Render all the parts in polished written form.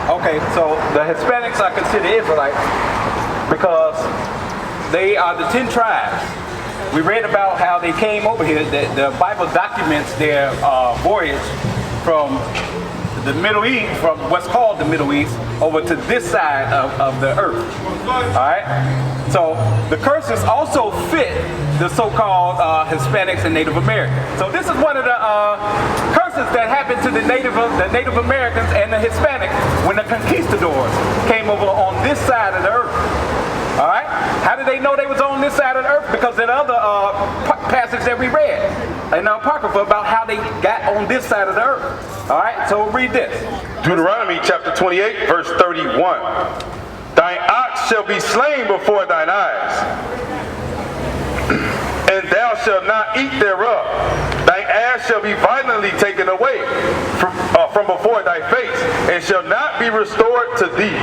Okay, so the Hispanics are considered Israelites because they are the 10 tribes. We read about how they came over here. The Bible documents their voyage from the Middle East, from what's called the Middle East, over to this side of the earth. Alright? So the curses also fit the so-called Hispanics and Native Americans. So this is one of the curses that happened to the Native Americans and the Hispanics when the conquistadors came over on this side of the earth. Alright? How did they know they was on this side of the earth? Because of the other passage that we read in the Apocrypha about how they got on this side of the earth. Alright? So read this. Deuteronomy chapter 28, verse 31. Thine ox shall be slain before thine eyes, and thou shalt not eat thereof. Thine ass shall be violently taken away from before thy face, and shall not be restored to thee.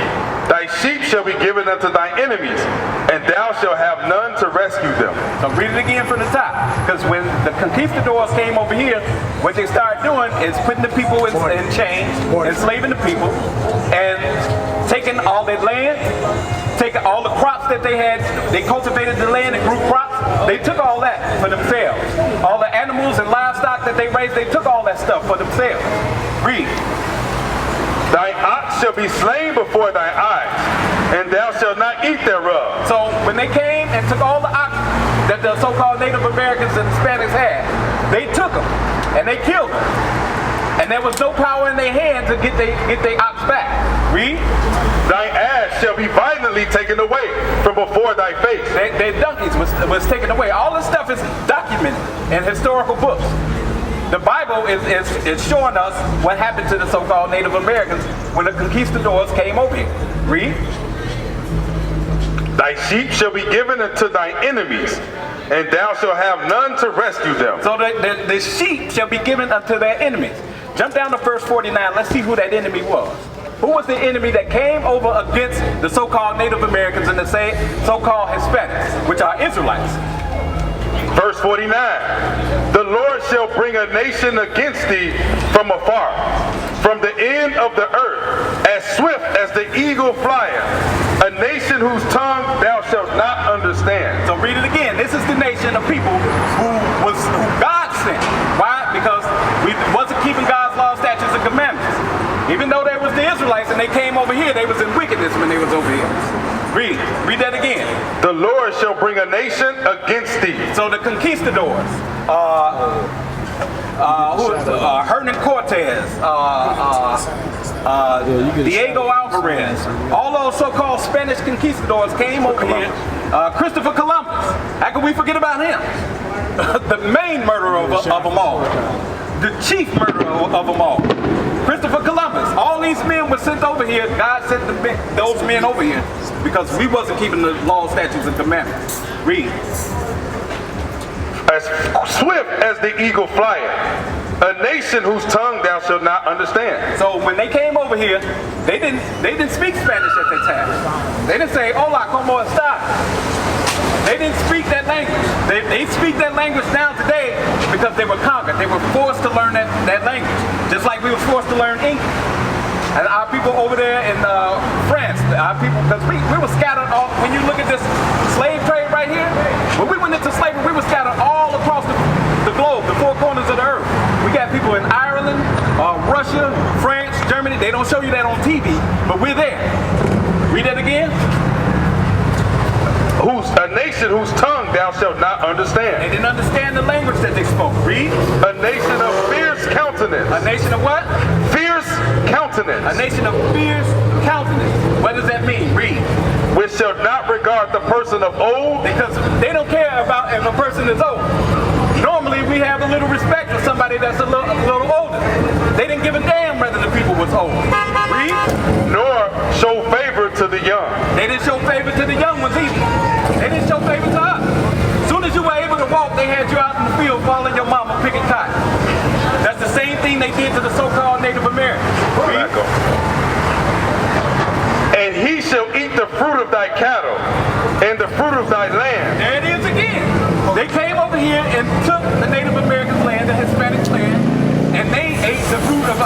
Thy sheep shall be given unto thine enemies, and thou shalt have none to rescue them. So read it again from the top, because when the conquistadors came over here, what they started doing is putting the people in chains, enslaving the people, and taking all their land, taking all the crops that they had. They cultivated the land and grew crops. They took all that for themselves. All the animals and livestock that they raised, they took all that stuff for themselves. Read. Thine ox shall be slain before thy eyes, and thou shalt not eat thereof. So when they came and took all the ox that the so-called Native Americans and Hispanics had, they took them and they killed them. And there was no power in their hand to get their ox back. Read. Thine ass shall be violently taken away from before thy face. Their donkeys was taken away. All this stuff is documented in historical books. The Bible is showing us what happened to the so-called Native Americans when the conquistadors came over here. Read. Thy sheep shall be given unto thine enemies, and thou shalt have none to rescue them. So the sheep shall be given unto their enemies. Jump down to verse 49. Let's see who that enemy was. Who was the enemy that came over against the so-called Native Americans and the so-called Hispanics, which are Israelites? Verse 49. The Lord shall bring a nation against thee from afar, from the end of the earth, as swift as the eagle flieth, a nation whose tongue thou shalt not understand. So read it again. This is the nation of people who God sent. Why? Because we wasn't keeping God's law, statutes, and commandments. Even though there was the Israelites and they came over here, they was in wickedness when they was over here. Read that again. The Lord shall bring a nation against thee. So the conquistadors, Hernan Cortez, Diego Alvarez, all those so-called Spanish conquistadors came over here. Christopher Columbus, how can we forget about him? The main murderer of them all. The chief murderer of them all. Christopher Columbus. All these men were sent over here. God sent those men over here because we wasn't keeping the law, statutes, and commandments. Read. As swift as the eagle flieth, a nation whose tongue thou shalt not understand. So when they came over here, they didn't speak Spanish at that time. They didn't say, hola, como esta? They didn't speak that language. They speak that language now today because they were conquered. They were forced to learn that language, just like we were forced to learn English. And our people over there in France, our people, because we were scattered off. When you look at this slave trade right here, when we went into slavery, we were scattered all across the globe, the four corners of the earth. We got people in Ireland, Russia, France, Germany. They don't show you that on TV, but we're there. Read that again. A nation whose tongue thou shalt not understand. They didn't understand the language that they spoke. Read. A nation of fierce countenance. A nation of what? Fierce countenance. A nation of fierce countenance. What does that mean? Read. Which shall not regard the person of old. Because they don't care about if a person is old. Normally we have a little respect for somebody that's a little older. They didn't give a damn whether the people was old. Read. Nor show favor to the young. They didn't show favor to the young ones either. They didn't show favor to us. As soon as you were able to walk, they had you out in the field following your mama picking cotton. That's the same thing they did to the so-called Native Americans. And he shall eat the fruit of thy cattle and the fruit of thy land. There it is again. They came over here and took the Native American land, the Hispanic land, and they ate the fruit of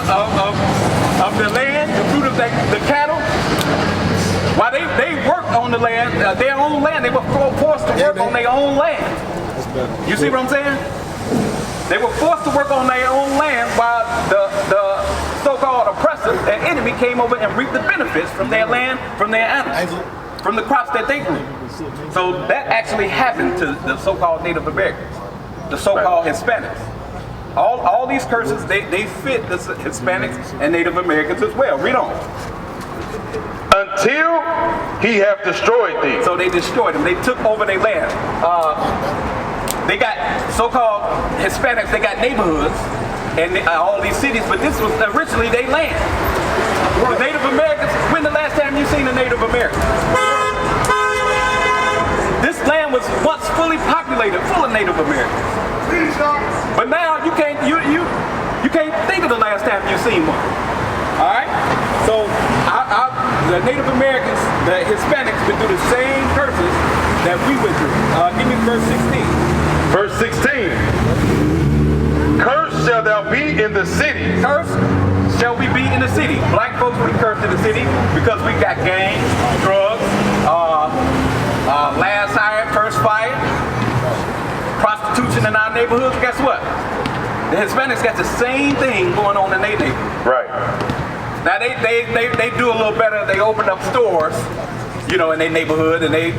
the land land, their own land. They were forced to work on their own land. You see what I'm saying? They were forced to work on their own land while the so-called oppressor, their enemy, came over and reaped the benefits from their land, from their animals, from the crops that they grew. So that actually happened to the so-called Native Americans, the so-called Hispanics. All these curses, they fit the Hispanics and Native Americans as well. Read on. Until he have destroyed thee. So they destroyed them. They took over their land. They got so-called Hispanics, they got neighborhoods and all these cities, but this was originally their land. The Native Americans, when the last time you seen a Native American? This land was once fully populated, full of Native Americans. But now you can't think of the last time you seen one. Alright? So the Native Americans, the Hispanics, been through the same curses that we went through. Give me verse 16. Verse 16. Cursed shall thou be in the city. Cursed shall we be in the city. Black folks, we cursed in the city because we got gangs, drugs, last hire, first fire, prostitution in our neighborhoods. Guess what? The Hispanics got the same thing going on in their neighborhood. Right. Now they do a little better. They open up stores, you know, in their neighborhood, and they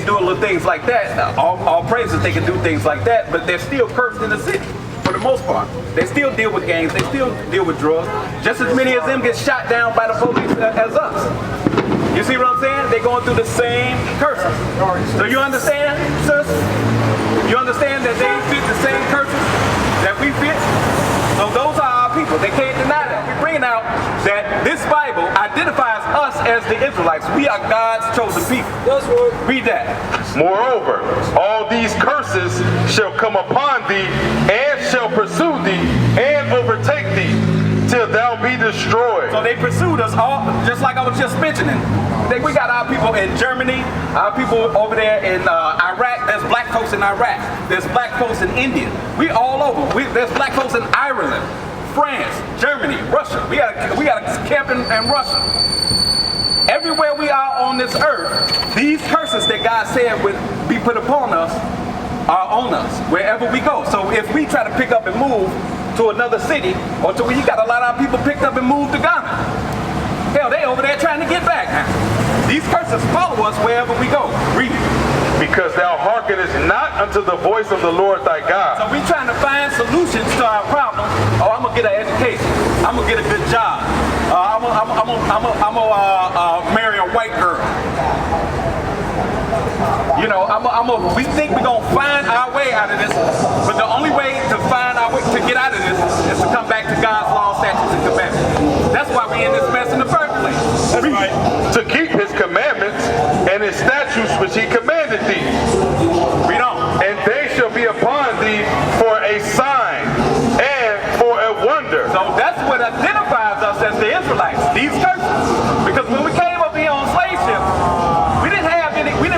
do little things like that. All praises they can do things like that, but they're still cursed in the city for the most part. They still deal with gangs. They still deal with drugs. Just as many of them get shot down by the police as us. You see what I'm saying? They're going through the same curses. So you understand, sis? You understand that they fit the same curses that we fit? So those are our people. They can't deny that. We're bringing out that this Bible identifies us as the Israelites. We are God's chosen people. Read that. Moreover, all these curses shall come upon thee, and shall pursue thee, and overtake thee, till thou be destroyed. So they pursued us all, just like I was just mentioning. We got our people in Germany, our people over there in Iraq. There's black folks in Iraq. There's black folks in India. We all over. There's black folks in Ireland, France, Germany, Russia. We got a camp in Russia. Everywhere we are on this earth, these curses that God said would be put upon us are on us wherever we go. So if we try to pick up and move to another city, or to where you got a lot of people picked up and moved to Ghana. Hell, they over there trying to get back now. These curses follow us wherever we go. Read it. Because thou hearkenest not unto the voice of the Lord thy God. So we trying to find solutions to our problem. Oh, I'm gonna get an education. I'm gonna get a good job. I'm gonna marry a white girl. You know, we think we're gonna find our way out of this, but the only way to find our way to get out of this is to come back to God's law, statutes, and commandments. That's why we in this mess in the first place. That's right. To keep his commandments and his statutes which he commanded thee. Read on. And they shall be upon thee for a sign and for a wonder. So that's what identifies us as the Israelites, these curses. Because when we came over here on slave ships, we didn't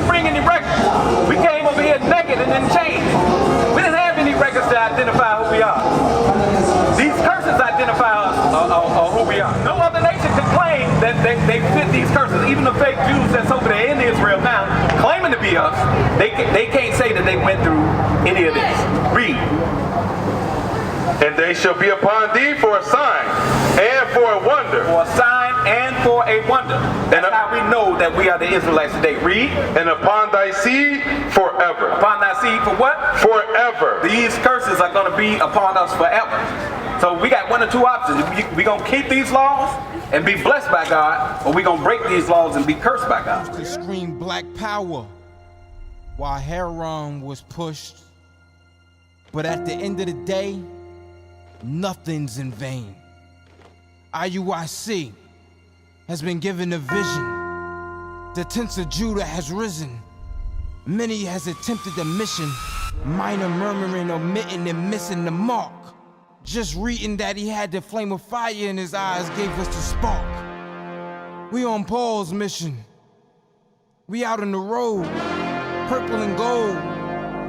bring any records. We came over here naked and then chained. We didn't have any records to identify who we are. These curses identify us who we are. No other nation can claim that they fit these curses. Even the fake Jews that's over there in Israel now, claiming to be us, they can't say that they went through any of this. Read. And they shall be upon thee for a sign and for a wonder. For a sign and for a wonder. That's how we know that we are the Israelites today. Read. And upon thy seed forever. Upon thy seed for what? Forever. These curses are going to be upon us forever. So we got one or two options. We're going to keep these laws and be blessed by God, or we're going to break these laws and be cursed by God. To scream black power while Heron was pushed. But at the end of the day, nothing's in vain. IUIC has been given a vision. The tents of Judah has risen. Many has attempted the mission. Minor murmuring, omitting, and missing the mark. Just reading that he had the flame of fire in his eyes gave us the spark. We on Paul's mission. We out on the road, purple and gold.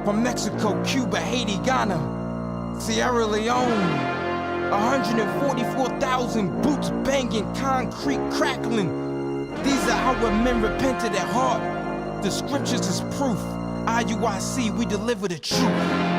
From Mexico, Cuba, Haiti, Ghana, Sierra Leone. 144,000 boots banging, concrete crackling. These are our men repented at heart. The scriptures is proof. IUIC, we deliver the truth.